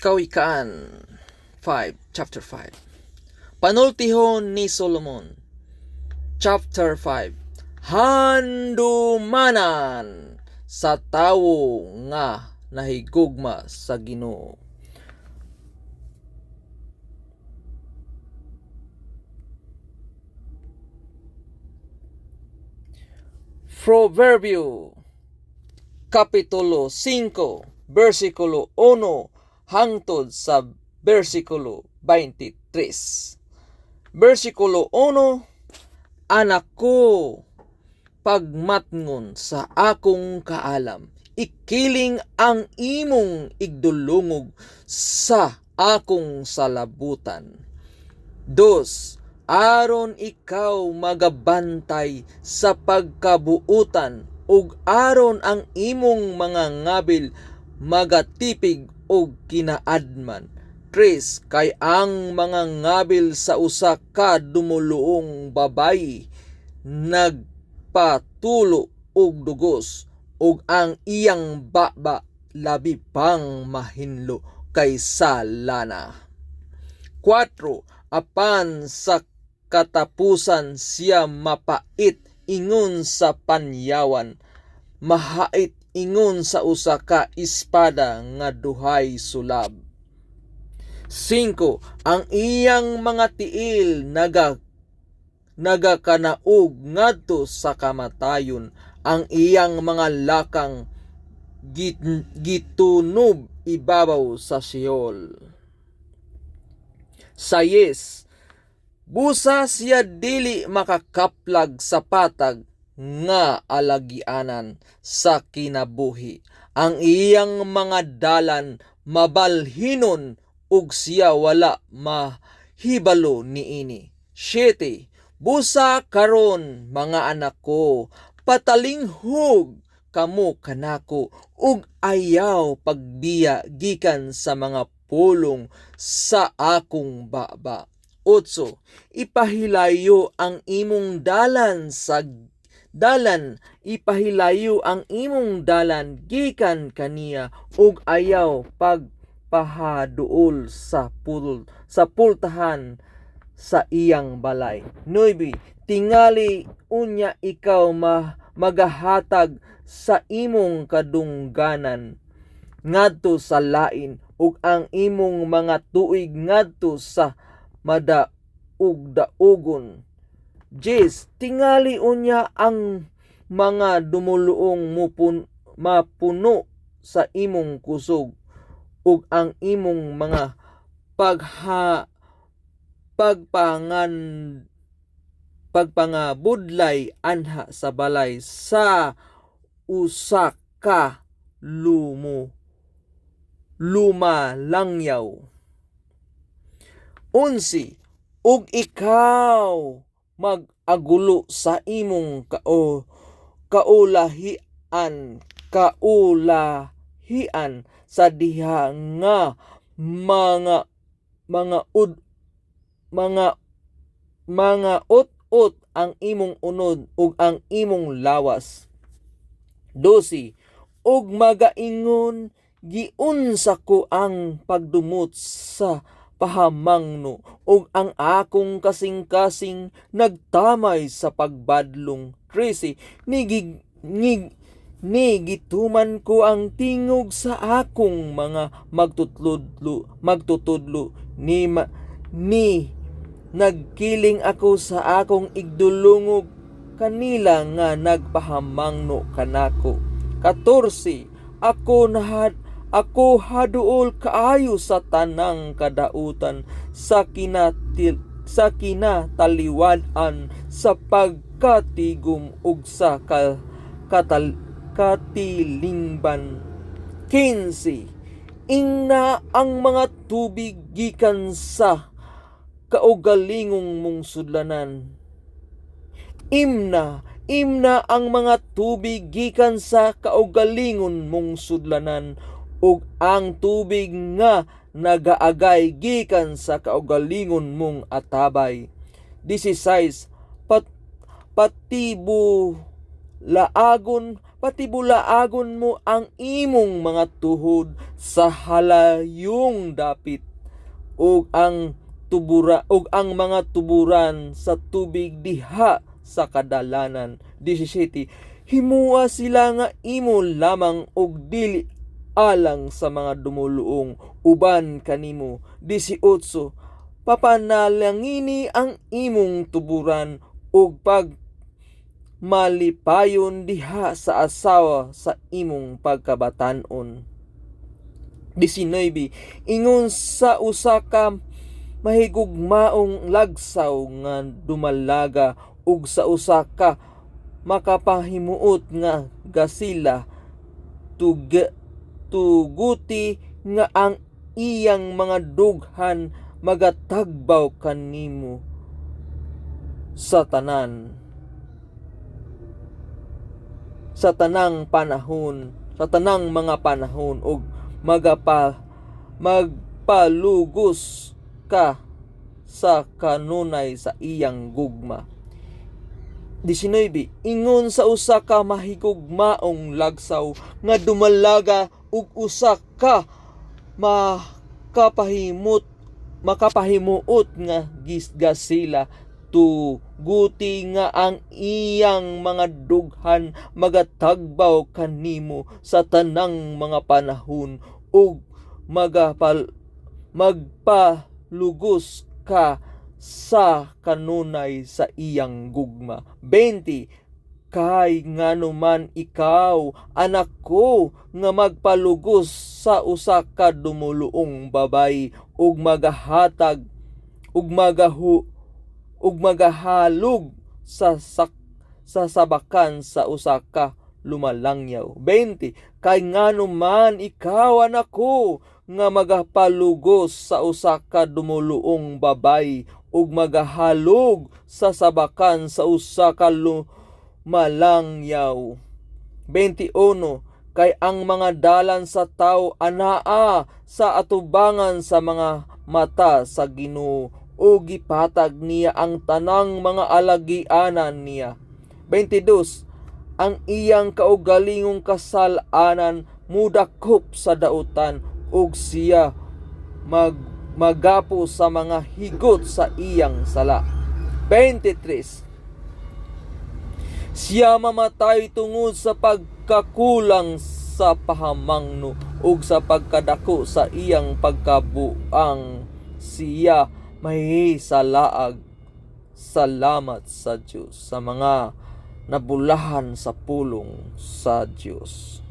Kawikaan 5, Chapter 5. Panultihon ni Solomon, Chapter 5. Handumanan sa tawo nga nahigugma sa Ginoo. Proverbio Kapitulo 5, versikulo 1 hangtod sa versikulo 23. Versikulo 1: Anak ko, pagmatngon sa akong kaalam, ikiling ang imong igdulungog sa akong salabutan. 2. Aron ikaw magabantay sa pagkabuutan, ug aron ang imong mga ngabil magatipig og kinaadman. 3. Kay ang mga ngabil sa usa ka dumuluong babayi nagpatulo og dugos, ug ang iyang baba labi pang mahinlo kaysa lana. 4. Apan sa katapusan siya mapait ingon sa panyawan, mahait ingon sa usa ka espada nga duhay sulab. 5. Ang iyang mga tiil nagakanaog ngadto sa kamatayon, ang iyang mga lakang gitunob ibabaw sa Sheol. 6. Busa siya dili makakaplag sa patag nga alagianan sa kinabuhi. Ang iyang mga dalan mabalhinon, ug siya wala mahibalo niini. 7. Busa karon, mga anak ko, patalinghog kamo kanako, ug ayaw pagbiya gikan sa mga pulong sa akong baba. 8. Ipahilayo ang imong dalan ipahilayo ang imong dalan gikan kaniya, ug ayaw pagpahaduol sa pultahan sa iyang balay. 9. Tingali unya ikaw magahatag sa imong kadungganan ngadto sa lain, ug ang imong mga tuig ngadto sa madaog-daogon. 10. Tingali unya ang mga dumuluong mapuno sa imong kusog, ug ang imong mga pagpangabudlay anha sa balay sa usa ka lumalangyaw. 11. Ug ikaw mag-agulo sa imong kaulahian sa diha nga mga ut-ut ang imong unod ug ang imong lawas. 12. Ug magaingon, giunsa ko ang pagdumot sa pahamangno, ug ang akong kasing-kasing nagtamay sa pagbadlong. 13. Gituman ko ang tingog sa akong mga magtutudlo, ni nagkiling ako sa akong igdulungog kanila nga nagpahamangno kanako. 14. Ako haduol kaayo sa tanang kadautan, sa kinataliwadan, sa pagkatigom ug sa katilingban. 15. Ingna ang mga tubig gikan sa kaugalingong mong sudlanan. Imna ang mga tubig gikan sa kaugalingon mong sudlanan, ug ang tubig nga nagaagay gikan sa kaugalingon mong atabay. 16. patibulaagon mo ang imong mga tuhod sa halayong dapit ug ang mga tuburan sa tubig diha sa kadalanan. 17. Himua sila nga imo lamang og dili alang sa mga dumuluong uban kanimo. 18. Papanalangini ang imong tuburan ug pag malipayon diha sa asawa sa imong pagkabatan-on. 19. Ingon sa usa ka mahigugmaong lagsaw nga dumalaga ug sa usa ka makapahimuot nga gasila tuguti nga ang iyang mga dughan magatagbaw kanimo sa tanang mga panahon ug magpalugos ka sa kanunay sa iyang gugma. 19. Ingon sa usa ka mahigugmaong lagsaw nga dumalaga ug usa ka makapahimuot nga gasila tuguti nga ang iyang mga dughan magatagbaw kanimo sa tanang mga panahon ug magpalugos ka sa kanunay sa iyang gugma. 20. Kay nganuman ikaw, anak ko, nga magpalugos sa usa ka dumuluong babay ug magahalog sa sabakan sa usa ka lumalangyaw. 20. Kay nganuman ikaw, anak ko, nga magapalugos sa usa ka dumuluong babay ug magahalog sa sabakan sa usa ka lumalangyaw. 21. Kay ang mga dalan sa tao anaa sa atubangan sa mga mata sa Ginoo o gipatag niya ang tanang mga alagianan niya. 22. Ang iyang kaugalingong kasal-anan mudakop sa dautan ug siya magapo sa mga higot sa iyang sala. 23. Siya mamatay tungod sa pagkakulang sa pahamangno ug sa pagkadako sa iyang pagkabuang siya mahisalaag. Salamat sa Diyos sa mga nabulahan sa pulong sa Diyos.